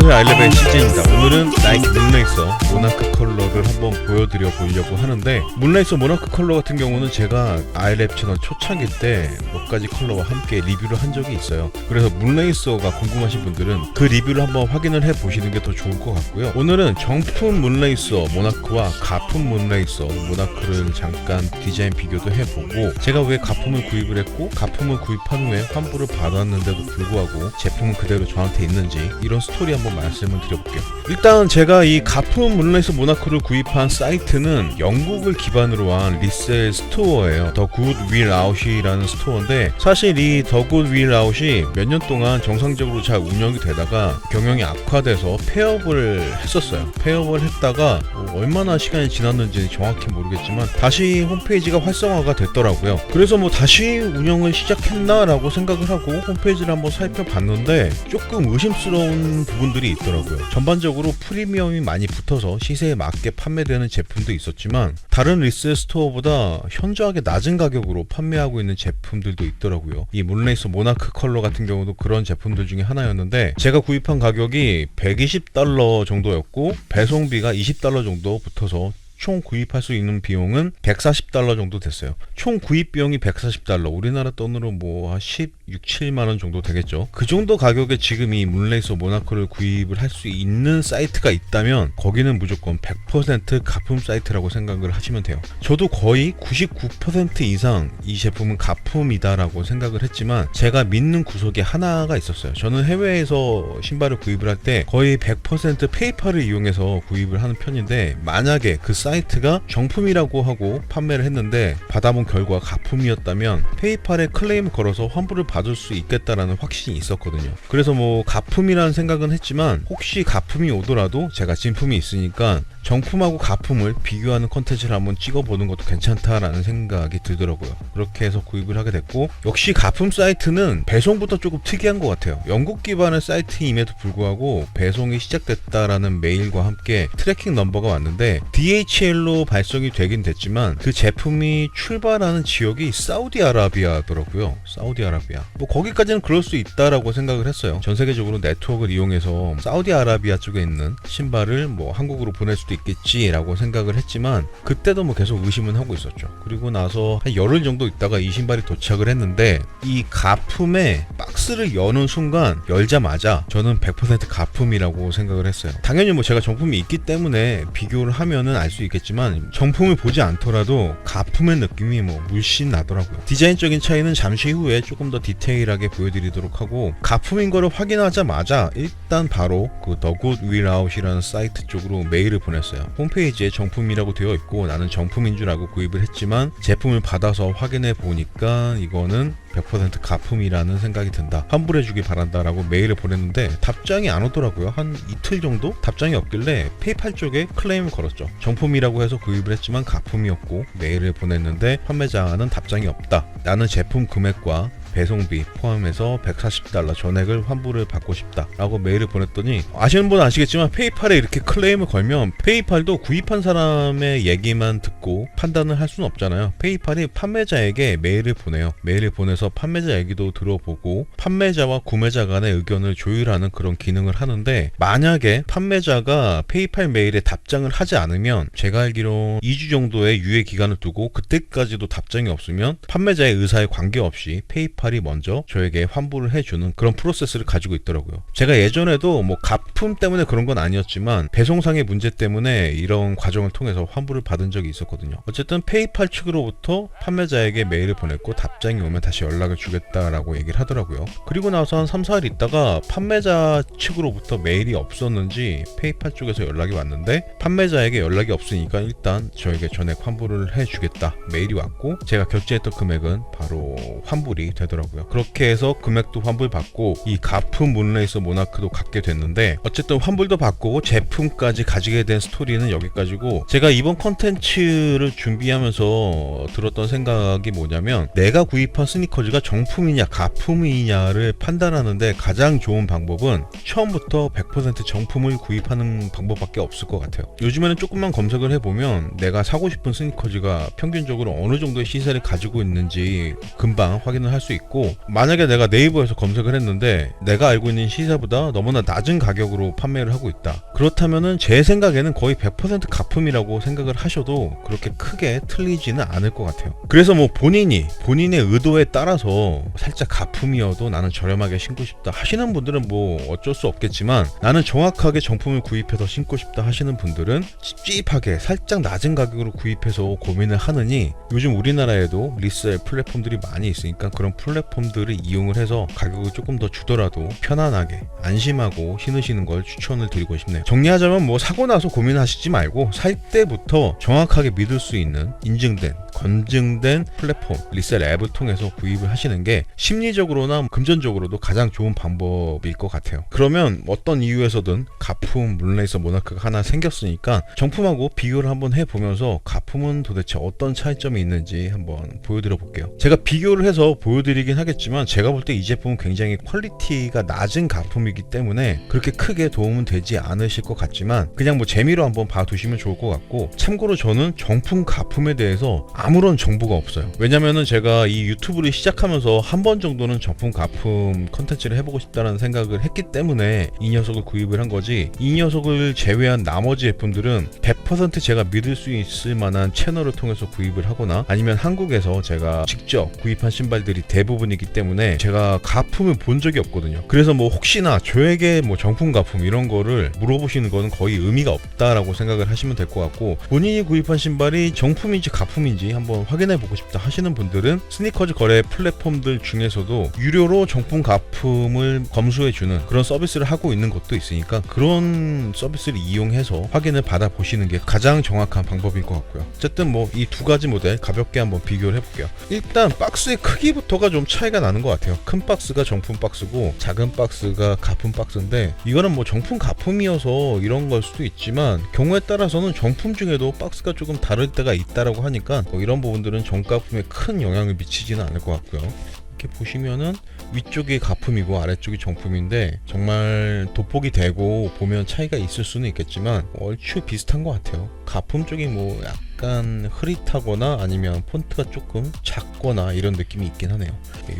안녕하세요, 아이레벨 CJ입니다. 오늘은 나이키 문레이서 모나크 컬러를 한번 보여드려 보려고 하는데, 문레이서 모나크 컬러 같은 경우는 제가 아이랩 채널 초창기 때 몇 가지 컬러와 함께 리뷰를 한 적이 있어요. 그래서 문레이서가 궁금하신 분들은 그 리뷰를 한번 확인을 해 보시는 게 더 좋을 것 같고요. 오늘은 정품 문레이서 모나크와 가품 문레이서 모나크를 잠깐 디자인 비교도 해보고, 제가 왜 가품을 구입을 했고 가품을 구입한 후에 환불을 받았는데도 불구하고 제품은 그대로 저한테 있는지, 이런 스토리 한번 말씀을 드려볼게요. 일단 제가 이 가품 문레이서 모나크를 구입한 사이트는 영국을 기반으로 한 리셀 스토어예요. 더 굿 윌 아웃이라는 스토어인데, 사실 이 더 굿 윌 아웃이 몇 년 동안 정상적으로 잘 운영이 되다가 경영이 악화돼서 폐업을 했었어요. 폐업을 했다가 얼마나 시간이 지났는지 정확히 모르겠지만 다시 홈페이지가 활성화가 됐더라고요. 그래서 다시 운영을 시작했나라고 생각을 하고 홈페이지를 한번 살펴봤는데 조금 의심스러운 부분들이 있더라고요. 전반적으로 프리미엄이 많이 붙어서 시세에 맞게 판매되는 제품도 있었지만, 다른 리셀 스토어보다 현저하게 낮은 가격으로 판매하고 있는 제품들도 있더라고요. 이 문레이서 모나크 컬러 같은 경우도 그런 제품들 중에 하나였는데, 제가 구입한 가격이 $120 정도였고 배송비가 $20 정도 붙어서 총 구입할 수 있는 비용은 $140 정도 됐어요. 총 구입 비용이 $140, 우리나라 돈으로 16, 7만원 정도 되겠죠. 그 정도 가격에 지금 이 문레이서 모나크를 구입을 할 수 있는 사이트가 있다면 거기는 무조건 100% 가품 사이트라고 생각을 하시면 돼요. 저도 거의 99% 이상 이 제품은 가품이다라고 생각을 했지만, 제가 믿는 구석이 하나가 있었어요. 저는 해외에서 신발을 구입을 할 때 거의 100% 페이팔을 이용해서 구입을 하는 편인데, 만약에 그 사이트가 정품이라고 하고 판매를 했는데 받아본 결과 가품이었다면 페이팔에 클레임을 걸어서 환불을 받을 수 있겠다라는 확신이 있었거든요. 그래서 가품이라는 생각은 했지만, 혹시 가품이 오더라도 제가 진품이 있으니까 정품하고 가품을 비교하는 컨텐츠를 한번 찍어보는 것도 괜찮다라는 생각이 들더라고요. 그렇게 해서 구입을 하게 됐고, 역시 가품 사이트는 배송부터 조금 특이한 것 같아요. 영국 기반의 사이트임에도 불구하고 배송이 시작됐다라는 메일과 함께 트래킹 넘버가 왔는데, DHL로 발송이 되긴 됐지만 그 제품이 출발하는 지역이 사우디아라비아더라고요. 사우디아라비아. 거기까지는 그럴 수 있다라고 생각을 했어요. 전 세계적으로 네트워크를 이용해서 사우디아라비아 쪽에 있는 신발을 한국으로 보낼 수도 있겠지라고 생각을 했지만, 그때도 계속 의심은 하고 있었죠. 그리고 나서 한 열흘 정도 있다가 이 신발이 도착을 했는데, 이 가품의 박스를 여는 순간, 열자마자 저는 100% 가품이라고 생각을 했어요. 당연히 제가 정품이 있기 때문에 비교를 하면은 알 수 있겠지만, 정품을 보지 않더라도 가품의 느낌이 물씬 나더라고요. 디자인적인 차이는 잠시 후에 조금 더 디테일하게 보여드리도록 하고, 가품인 거를 확인하자마자 일단 바로 그 더 굿 윌 아웃이라는 사이트 쪽으로 메일을 보냈어요. 홈페이지에 정품이라고 되어 있고 나는 정품인 줄 알고 구입을 했지만, 제품을 받아서 확인해 보니까 이거는 100% 가품이라는 생각이 든다, 환불해주길 바란다라고 메일을 보냈는데 답장이 안 오더라고요. 한 이틀 정도 답장이 없길래 페이팔 쪽에 클레임을 걸었죠. 정품이라고 해서 구입을 했지만 가품이었고, 메일을 보냈는데 판매자는 답장이 없다, 나는 제품 금액과 배송비 포함해서 $140 전액을 환불을 받고 싶다 라고 메일을 보냈더니, 아시는 분은 아시겠지만 페이팔에 이렇게 클레임을 걸면 페이팔도 구입한 사람의 얘기만 듣고 판단을 할 수는 없잖아요. 페이팔이 판매자에게 메일을 보내요. 메일을 보내서 판매자 얘기도 들어보고 판매자와 구매자 간의 의견을 조율하는 그런 기능을 하는데, 만약에 판매자가 페이팔 메일에 답장을 하지 않으면, 제가 알기로 2주 정도의 유예 기간을 두고 그때까지도 답장이 없으면 판매자의 의사에 관계없이 페이팔이 먼저 저에게 환불을 해주는 그런 프로세스를 가지고 있더라고요. 제가 예전에도 가품 때문에 그런 건 아니었지만 배송상의 문제 때문에 이런 과정을 통해서 환불을 받은 적이 있었거든요. 어쨌든 페이팔 측으로부터 판매자에게 메일을 보냈고, 답장이 오면 다시 연락을 주겠다라고 얘기를 하더라고요. 그리고 나서 한 3, 4일 있다가 판매자 측으로부터 메일이 없었는지 페이팔 쪽에서 연락이 왔는데, 판매자에게 연락이 없으니까 일단 저에게 전액 환불을 해주겠다 메일이 왔고, 제가 결제했던 금액은 바로 환불이 되더라고요. 그렇게 해서 금액도 환불받고 이 가품 문레이서 모나크도 갖게 됐는데, 어쨌든 환불도 받고 제품까지 가지게 된 스토리는 여기까지고, 제가 이번 컨텐츠를 준비하면서 들었던 생각이 뭐냐면, 내가 구입한 스니커즈가 정품이냐 가품이냐를 판단하는데 가장 좋은 방법은 처음부터 100% 정품을 구입하는 방법밖에 없을 것 같아요. 요즘에는 조금만 검색을 해보면 내가 사고 싶은 스니커즈가 평균적으로 어느 정도의 시세를 가지고 있는지 금방 확인을 할 수 있고, 있고, 만약에 내가 네이버에서 검색을 했는데 내가 알고 있는 시세보다 너무나 낮은 가격으로 판매를 하고 있다, 그렇다면은 제 생각에는 거의 100% 가품이라고 생각을 하셔도 그렇게 크게 틀리지는 않을 것 같아요. 그래서 뭐 본인의 의도에 따라서 살짝 가품이어도 나는 저렴하게 신고 싶다 하시는 분들은 뭐 어쩔 수 없겠지만, 나는 정확하게 정품을 구입해서 신고 싶다 하시는 분들은 찝찝하게 살짝 낮은 가격으로 구입해서 고민을 하느니, 요즘 우리나라에도 리셀 플랫폼들이 많이 있으니까 그런 플랫폼들을 이용을 해서 가격을 조금 더 주더라도 편안하게 안심하고 신으시는 걸 추천을 드리고 싶네요. 정리하자면 뭐 사고 나서 고민하시지 말고 살 때부터 정확하게 믿을 수 있는 인증된 검증된 플랫폼 리셀 앱을 통해서 구입을 하시는 게 심리적으로나 금전적으로도 가장 좋은 방법일 것 같아요. 그러면 어떤 이유에서든 가품 문레이서 모나크가 하나 생겼으니까 정품하고 비교를 한번 해보면서 가품은 도대체 어떤 차이점이 있는지 한번 보여드려 볼게요. 제가 비교를 해서 보여드리긴 하겠지만 제가 볼 때 이 제품은 굉장히 퀄리티가 낮은 가품이기 때문에 그렇게 크게 도움은 되지 않으실 것 같지만 그냥 뭐 재미로 한번 봐두시면 좋을 것 같고, 참고로 저는 정품 가품에 대해서 아무런 정보가 없어요. 왜냐면은 제가 이 유튜브를 시작하면서 한 번 정도는 정품 가품 컨텐츠를 해보고 싶다는 생각을 했기 때문에 이 녀석을 구입을 한 거지, 이 녀석을 제외한 나머지 제품들은 100% 제가 믿을 수 있을 만한 채널을 통해서 구입을 하거나 아니면 한국에서 제가 직접 구입한 신발들이 대부분이기 때문에 제가 가품을 본 적이 없거든요. 그래서 뭐 혹시나 저에게 뭐 정품 가품 이런 거를 물어보시는 거는 거의 의미가 없다라고 생각을 하시면 될 것 같고, 본인이 구입한 신발이 정품인지 가품인지 한번 확인해 보고 싶다 하시는 분들은 스니커즈 거래 플랫폼들 중에서도 유료로 정품 가품을 검수해 주는 그런 서비스를 하고 있는 것도 있으니까 그런 서비스를 이용해서 확인을 받아 보시는 게 가장 정확한 방법일 것 같고요. 어쨌든 뭐 이 두 가지 모델 가볍게 한번 비교를 해볼게요. 일단 박스의 크기부터가 좀 차이가 나는 것 같아요. 큰 박스가 정품 박스고 작은 박스가 가품 박스인데, 이거는 뭐 정품 가품이어서 이런 걸 수도 있지만 경우에 따라서는 정품 중에도 박스가 조금 다를 때가 있다라고 하니까 뭐 이런 부분들은 정가품에 큰 영향을 미치지는 않을 것 같고요. 이렇게 보시면은 위쪽이 가품이고 아래쪽이 정품인데 정말 돋보기 되고 보면 차이가 있을 수는 있겠지만 얼추 비슷한 것 같아요. 가품 쪽이 뭐 약간 흐릿하거나 아니면 폰트가 조금 작거나 이런 느낌이 있긴 하네요.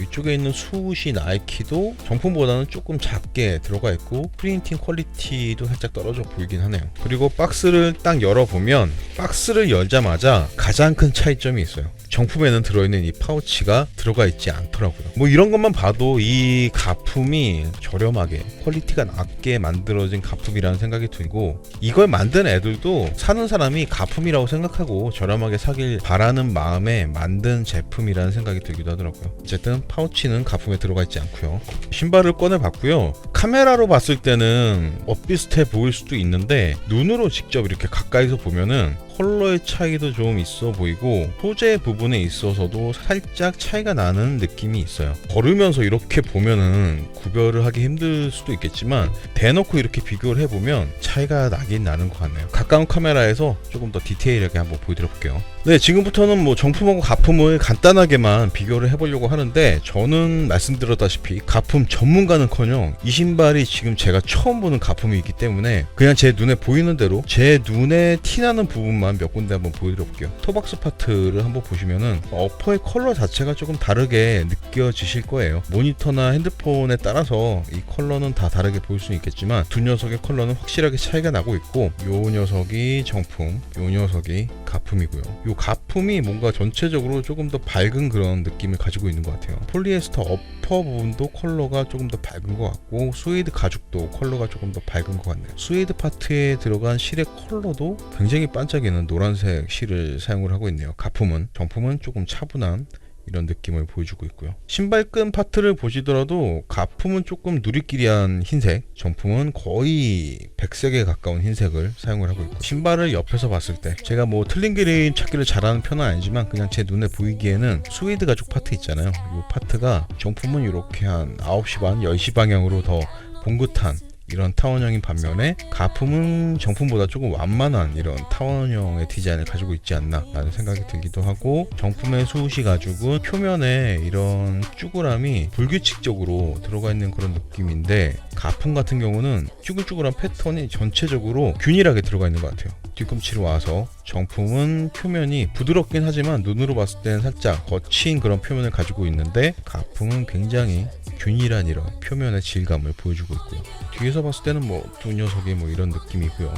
이쪽에 있는 수시 나이키도 정품보다는 조금 작게 들어가 있고 프린팅 퀄리티도 살짝 떨어져 보이긴 하네요. 그리고 박스를 딱 열어보면 박스를 열자마자 가장 큰 차이점이 있어요. 정품에는 들어있는 이 파우치가 들어가 있지 않더라고요. 뭐 이런 것만 봐도 이 가품이 저렴하게 퀄리티가 낮게 만들어진 가품이라는 생각이 들고, 이걸 만든 애들도 사는 사람이 가품이라고 생각하고 저렴하게 사길 바라는 마음에 만든 제품이라는 생각이 들기도 하더라고요. 어쨌든 파우치는 가품에 들어가 있지 않고요. 신발을 꺼내봤고요. 카메라로 봤을 때는 엇비슷해 보일 수도 있는데 눈으로 직접 이렇게 가까이서 보면은 컬러의 차이도 좀 있어 보이고 소재 부분에 있어서도 살짝 차이가 나는 느낌이 있어요. 걸으면서 이렇게 보면은 구별을 하기 힘들 수도 있겠지만 대놓고 이렇게 비교를 해보면 차이가 나긴 나는 것 같네요. 가까운 카메라에서 조금 더 디테일하게 한번 보여드려 볼게요. 네, 지금부터는 뭐 정품하고 가품을 간단하게만 비교를 해보려고 하는데, 저는 말씀드렸다시피 가품 전문가는커녕 이 신발이 지금 제가 처음 보는 가품이기 때문에 그냥 제 눈에 보이는 대로 제 눈에 티나는 부분만 몇 군데 한번 보여드려 볼게요. 토박스 파트를 한번 보시면은 어퍼의 컬러 자체가 조금 다르게 느껴지실 거예요. 모니터나 핸드폰에 따라서 이 컬러는 다 다르게 보일 수 있겠지만 두 녀석의 컬러는 확실하게 차이가 나고 있고, 요 녀석이 정품, 요 녀석이 가품이고요. 요 가품이 뭔가 전체적으로 조금 더 밝은 그런 느낌을 가지고 있는 것 같아요. 폴리에스터 어퍼 부분도 컬러가 조금 더 밝은 것 같고, 스웨이드 가죽도 컬러가 조금 더 밝은 것 같네요. 스웨이드 파트에 들어간 실의 컬러도 굉장히 반짝이는 노란색 실을 사용을 하고 있네요. 가품은, 정품은 조금 차분한 이런 느낌을 보여주고 있고요. 신발끈 파트를 보시더라도 가품은 조금 누리끼리한 흰색, 정품은 거의 백색에 가까운 흰색을 사용을 하고 있고, 신발을 옆에서 봤을 때 제가 뭐 틀린 그림 찾기를 잘하는 편은 아니지만 그냥 제 눈에 보이기에는 스웨이드 가죽 파트 있잖아요. 이 파트가 정품은 이렇게 한 9시 반, 10시 방향으로 더 봉긋한 이런 타원형인 반면에 가품은 정품보다 조금 완만한 이런 타원형의 디자인을 가지고 있지 않나 라는 생각이 들기도 하고, 정품의 수시 가죽은 표면에 이런 쭈그람이 불규칙적으로 들어가 있는 그런 느낌인데 가품 같은 경우는 쭈글쭈글한 패턴이 전체적으로 균일하게 들어가 있는 것 같아요. 뒤꿈치로 와서 정품은 표면이 부드럽긴 하지만 눈으로 봤을 때는 살짝 거친 그런 표면을 가지고 있는데 가품은 굉장히 균일한 이런 표면의 질감을 보여주고 있고요. 뒤에서 봤을 때는 뭐 두 녀석이 뭐 이런 느낌이고요.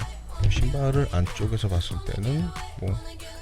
신발을 안쪽에서 봤을 때는 뭐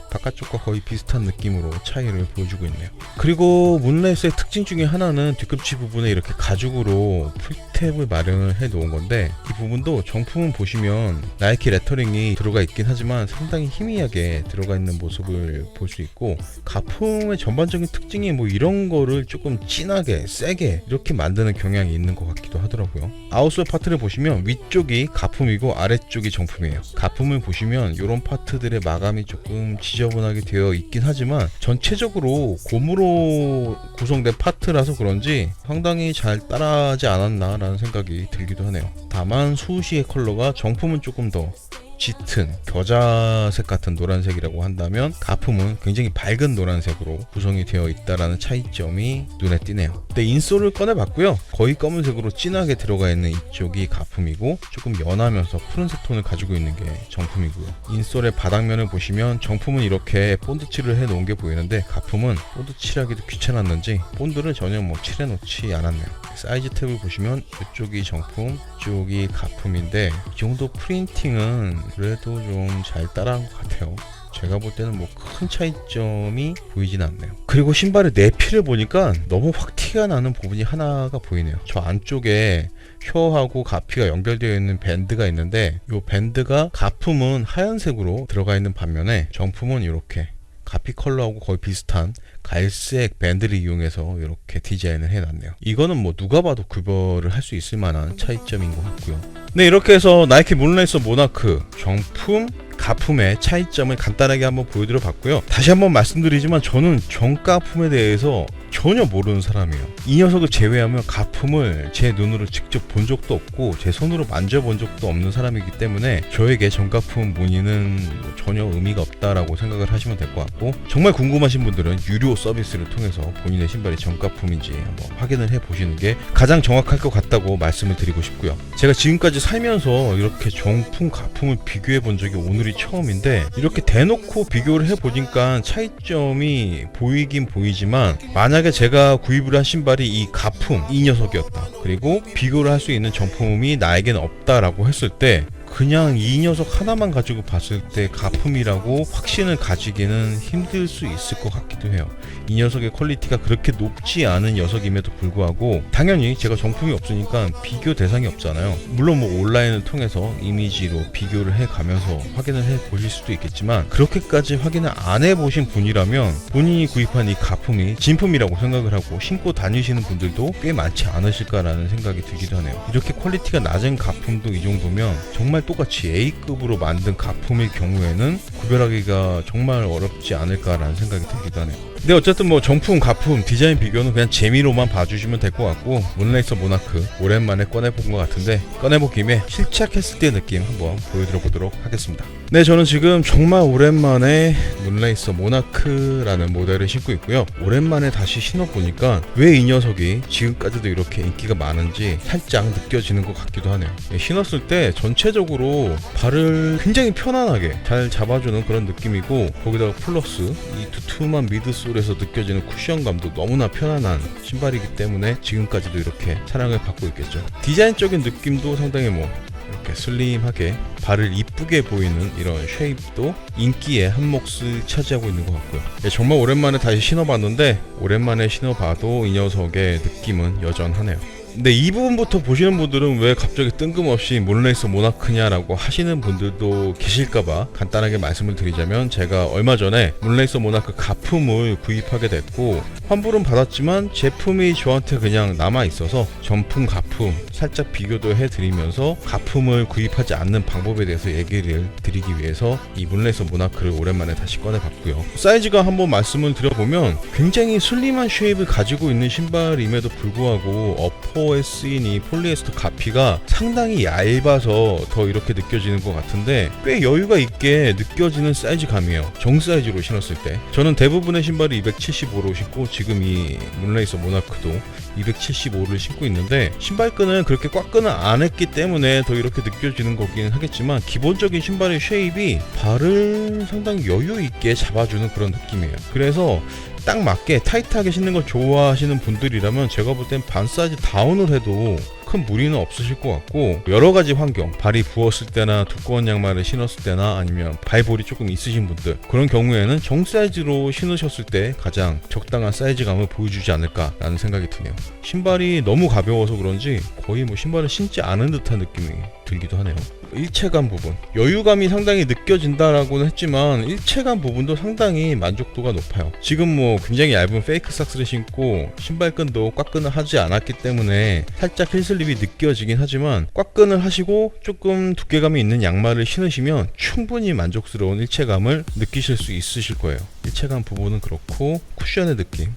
바깥쪽과 거의 비슷한 느낌으로 차이를 보여주고 있네요. 그리고 문라이스의 특징 중에 하나는 뒤꿈치 부분에 이렇게 가죽으로 풀탭을 마련을 해 놓은 건데, 이 부분도 정품은 보시면 나이키 레터링이 들어가 있긴 하지만 상당히 희미하게 들어가 있는 모습을 볼 수 있고, 가품의 전반적인 특징이 뭐 이런 거를 조금 진하게 세게 이렇게 만드는 경향이 있는 것 같기도 하더라고요. 아웃솔 파트를 보시면 위쪽이 가품이고 아래쪽이 정품이에요. 가품을 보시면 이런 파트들의 마감이 조금 지저분하게 되어 있긴 하지만 전체적으로 고무로 구성된 파트라서 그런지 상당히 잘 따라하지 않았나 라는 생각이 들기도 하네요. 다만 수시의 컬러가 정품은 조금 더 짙은 겨자색 같은 노란색이라고 한다면 가품은 굉장히 밝은 노란색으로 구성이 되어 있다라는 차이점이 눈에 띄네요. 근데 인솔을 꺼내봤고요. 거의 검은색으로 진하게 들어가 있는 이쪽이 가품이고 조금 연하면서 푸른색 톤을 가지고 있는 게 정품이고요. 인솔의 바닥면을 보시면 정품은 이렇게 본드 칠을 해놓은 게 보이는데 가품은 본드 칠하기도 귀찮았는지 본드를 전혀 뭐 칠해놓지 않았네요. 사이즈 탭을 보시면 이쪽이 정품, 이쪽이 가품인데 이 정도 프린팅은 그래도 좀 잘 따라한 것 같아요. 제가 볼 때는 뭐 큰 차이점이 보이진 않네요. 그리고 신발의 내피를 보니까 너무 확 티가 나는 부분이 하나가 보이네요. 저 안쪽에 혀하고 가피가 연결되어 있는 밴드가 있는데 이 밴드가 가품은 하얀색으로 들어가 있는 반면에 정품은 이렇게 가피 컬러하고 거의 비슷한 갈색 밴드를 이용해서 이렇게 디자인을 해놨네요. 이거는 뭐 누가 봐도 구별을 할 수 있을 만한 차이점인 것 같고요. 네, 이렇게 해서 나이키 문라이서 모나크 정품, 가품의 차이점을 간단하게 한번 보여드려 봤고요. 다시 한번 말씀드리지만 저는 정가품에 대해서 전혀 모르는 사람이에요. 이 녀석을 제외하면 가품을 제 눈으로 직접 본 적도 없고 제 손으로 만져본 적도 없는 사람이기 때문에 저에게 정가품 문의는 전혀 의미가 없다라고 생각을 하시면 될 것 같고, 정말 궁금하신 분들은 유료 서비스를 통해서 본인의 신발이 정가품인지 한번 확인을 해보시는 게 가장 정확할 것 같다고 말씀을 드리고 싶고요. 제가 지금까지 살면서 이렇게 정품, 가품을 비교해 본 적이 오늘이 처음인데 이렇게 대놓고 비교를 해보니까 차이점이 보이긴 보이지만, 만약에 제가 구입을 한 신발이 이 가품, 이 녀석이었다, 그리고 비교를 할 수 있는 정품이 나에게는 없다라고 했을 때 그냥 이 녀석 하나만 가지고 봤을 때 가품이라고 확신을 가지기는 힘들 수 있을 것 같기도 해요. 이 녀석의 퀄리티가 그렇게 높지 않은 녀석임에도 불구하고 당연히 제가 정품이 없으니까 비교 대상이 없잖아요. 물론 뭐 온라인을 통해서 이미지로 비교를 해가면서 확인을 해보실 수도 있겠지만, 그렇게까지 확인을 안 해보신 분이라면 본인이 구입한 이 가품이 진품이라고 생각을 하고 신고 다니시는 분들도 꽤 많지 않으실까라는 생각이 들기도 하네요. 이렇게 퀄리티가 낮은 가품도 이 정도면 정말 똑같이 A급으로 만든 가품일 경우에는 구별하기가 정말 어렵지 않을까라는 생각이 들기도 하네요. 근데 어쨌든 뭐 정품, 가품, 디자인 비교는 그냥 재미로만 봐주시면 될 것 같고, 문라이서 모나크 오랜만에 꺼내본 것 같은데 꺼내본 김에 실착했을 때 느낌 한번 보여드려 보도록 하겠습니다. 네, 저는 지금 정말 오랜만에 문라이서 모나크라는 모델을 신고 있고요. 오랜만에 다시 신어보니까 왜 이 녀석이 지금까지도 이렇게 인기가 많은지 살짝 느껴지는 것 같기도 하네요. 신었을 때 전체적으로 발을 굉장히 편안하게 잘 잡아주는 그런 느낌이고, 거기다가 플러스 이 두툼한 미드솔에서 느껴지는 쿠션감도 너무나 편안한 신발이기 때문에 지금까지도 이렇게 사랑을 받고 있겠죠. 디자인적인 느낌도 상당히 뭐 이렇게 슬림하게 발을 이쁘게 보이는 이런 쉐입도 인기의 한 몫을 차지하고 있는 것 같고요. 정말 오랜만에 다시 신어봤는데 오랜만에 신어봐도 이 녀석의 느낌은 여전하네요. 근데 이 부분부터 보시는 분들은 왜 갑자기 뜬금없이 문라이서 모나크냐라고 하시는 분들도 계실까봐 간단하게 말씀을 드리자면, 제가 얼마 전에 문라이서 모나크 가품을 구입하게 됐고 환불은 받았지만 제품이 저한테 그냥 남아있어서 정품, 가품 살짝 비교도 해드리면서 가품을 구입하지 않는 방법에 대해서 얘기를 드리기 위해서 이 문라이서 모나크를 오랜만에 다시 꺼내봤고요. 사이즈가 한번 말씀을 드려보면 굉장히 슬림한 쉐입을 가지고 있는 신발임에도 불구하고 어퍼 컬러에 쓰인 이 폴리에스터 가피가 상당히 얇아서 더 이렇게 느껴지는 것 같은데 꽤 여유가 있게 느껴지는 사이즈감이에요. 정 사이즈로 신었을 때. 저는 대부분의 신발을 275로 신고 지금 이 문레이서 모나크도 275를 신고 있는데 신발끈은 그렇게 꽉끈은 안 했기 때문에 더 이렇게 느껴지는 거긴 하겠지만 기본적인 신발의 쉐입이 발을 상당히 여유 있게 잡아주는 그런 느낌이에요. 그래서 딱 맞게 타이트하게 신는 걸 좋아하시는 분들이라면 제가 볼 땐 반 사이즈 다운을 해도 큰 무리는 없으실 것 같고, 여러가지 환경, 발이 부었을 때나 두꺼운 양말을 신었을 때나 아니면 발볼이 조금 있으신 분들, 그런 경우에는 정 사이즈로 신으셨을 때 가장 적당한 사이즈감을 보여주지 않을까라는 생각이 드네요. 신발이 너무 가벼워서 그런지 거의 뭐 신발을 신지 않은 듯한 느낌이 들기도 하네요. 일체감 부분, 여유감이 상당히 느껴진다라고는 했지만 일체감 부분도 상당히 만족도가 높아요. 지금 뭐 굉장히 얇은 페이크 삭스를 신고 신발끈도 꽉끈을 하지 않았기 때문에 살짝 힐슬립이 느껴지긴 하지만 꽉끈을 하시고 조금 두께감이 있는 양말을 신으시면 충분히 만족스러운 일체감을 느끼실 수 있으실 거예요. 일체감 부분은 그렇고 쿠션의 느낌,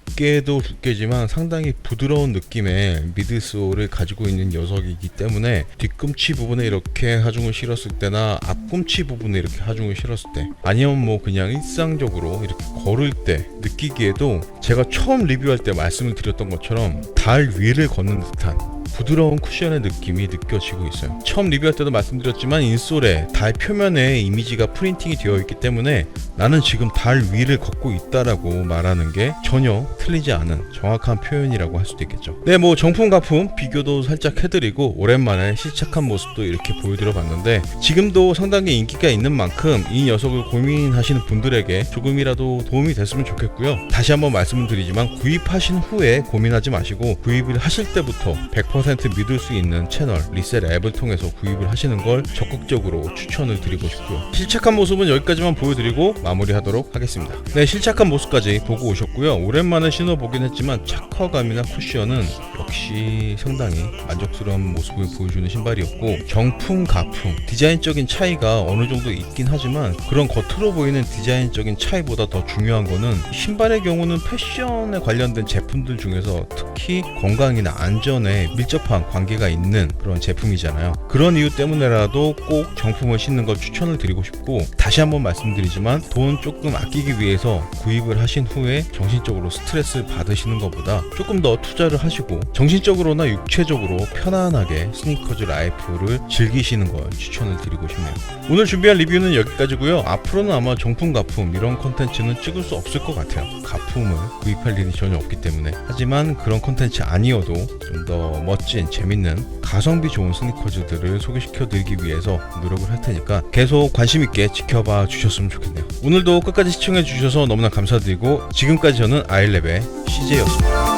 두께도 두께지만 상당히 부드러운 느낌의 미드솔을 가지고 있는 녀석이기 때문에 뒤꿈치 부분에 이렇게 하중을 실었을 때나 앞꿈치 부분에 이렇게 하중을 실었을 때, 아니면 뭐 그냥 일상적으로 이렇게 걸을 때 느끼기에도 제가 처음 리뷰할 때 말씀을 드렸던 것처럼 달 위를 걷는 듯한 부드러운 쿠션의 느낌이 느껴지고 있어요. 처음 리뷰할 때도 말씀드렸지만 인솔에 달 표면에 이미지가 프린팅이 되어 있기 때문에 나는 지금 달 위를 걷고 있다라고 말하는 게 전혀 틀리지 않은 정확한 표현이라고 할 수도 있겠죠. 네, 뭐 정품 가품 비교도 살짝 해드리고 오랜만에 실착한 모습도 이렇게 보여드려 봤는데, 지금도 상당히 인기가 있는 만큼 이 녀석을 고민하시는 분들에게 조금이라도 도움이 됐으면 좋겠고요. 다시 한번 말씀을 드리지만 구입하신 후에 고민하지 마시고 구입을 하실 때부터 100% 믿을 수 있는 채널 리셀 앱을 통해서 구입을 하시는 걸 적극적으로 추천을 드리고 싶고요. 실착한 모습은 여기까지만 보여드리고 마무리하도록 하겠습니다. 네, 실착한 모습까지 보고 오셨고요. 오랜만에 신어보긴 했지만 착화감이나 쿠션은 역시 상당히 만족스러운 모습을 보여주는 신발이었고, 정품 가품 디자인적인 차이가 어느 정도 있긴 하지만 그런 겉으로 보이는 디자인적인 차이보다 더 중요한 거는 신발의 경우는 패션에 관련된 제품들 중에서 특히 건강이나 안전에 밀접한 관계가 있는 그런 제품이잖아요. 그런 이유 때문에라도 꼭 정품을 신는 걸 추천을 드리고 싶고, 다시 한번 말씀드리지만 돈 조금 아끼기 위해서 구입을 하신 후에 정신적으로 스트레스를 받으시는 것보다 조금 더 투자를 하시고 정신적으로나 육체적으로 편안하게 스니커즈 라이프를 즐기시는 걸 추천을 드리고 싶네요. 오늘 준비한 리뷰는 여기까지고요. 앞으로는 아마 정품 가품 이런 컨텐츠는 찍을 수 없을 것 같아요. 가품을 구입할 일이 전혀 없기 때문에. 하지만 그런 컨텐츠 아니어도 좀 더 멋진 재밌는 가성비 좋은 스니커즈들을 소개시켜 드리기 위해서 노력을 할 테니까 계속 관심 있게 지켜봐 주셨으면 좋겠네요. 오늘도 끝까지 시청해 주셔서 너무나 감사드리고, 지금까지 저는 아일랩의 CJ였습니다.